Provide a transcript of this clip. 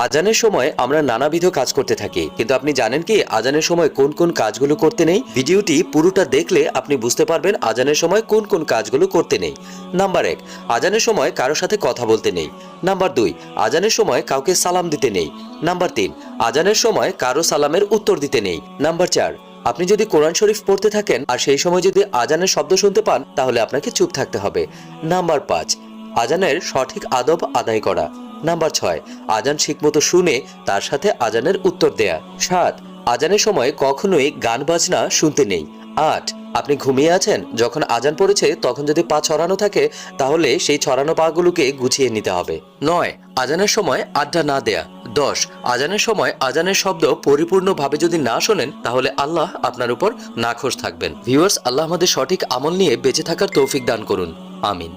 আজানের সময় আমরা নানাবিধ কাজ করতে থাকি, কিন্তু আপনি জানেন কি আজানের সময় কোন কোন কাজগুলো করতে নেই? ভিডিওটি পুরোটা দেখলে আপনি বুঝতে পারবেন আজানের সময় কোন কোন কাজগুলো করতে নেই। নাম্বার 1, আজানের সময় কারোর সাথে কথা বলতে নেই। নাম্বার 2, আজানের সময় কাউকে সালাম দিতে নেই। নাম্বার 3, আজানের সময় কারো সালামের উত্তর দিতে নেই। নাম্বার 4, আপনি যদি কোরআন শরীফ পড়তে থাকেন আর সেই সময় যদি আজানের শব্দ শুনতে পান তাহলে আপনাকে চুপ থাকতে হবে। নাম্বার 5, আজানের সঠিক আদব আদায় করা। নাম্বার 6, আজান ঠিকমতো শুনে তার সাথে আজানের উত্তর দেয়া। 7, আজানের সময় কখনোই গান বাজনা শুনতে নেই। 8, আপনি ঘুমিয়ে আছেন, যখন আজান পড়েছে তখন যদি পা ছড়ানো থাকে তাহলে সেই ছড়ানো পাগুলোকে গুছিয়ে নিতে হবে। 9, আজানের সময় আড্ডা না দেয়া। 10, আজানের সময় আজানের শব্দ পরিপূর্ণভাবে যদি না শোনেন তাহলে আল্লাহ আপনার উপর নাখোশ থাকবেন। ভিউয়ার্স, আল্লাহ আমাদের সঠিক আমল নিয়ে বেঁচে থাকার তৌফিক দান করুন। আমিন।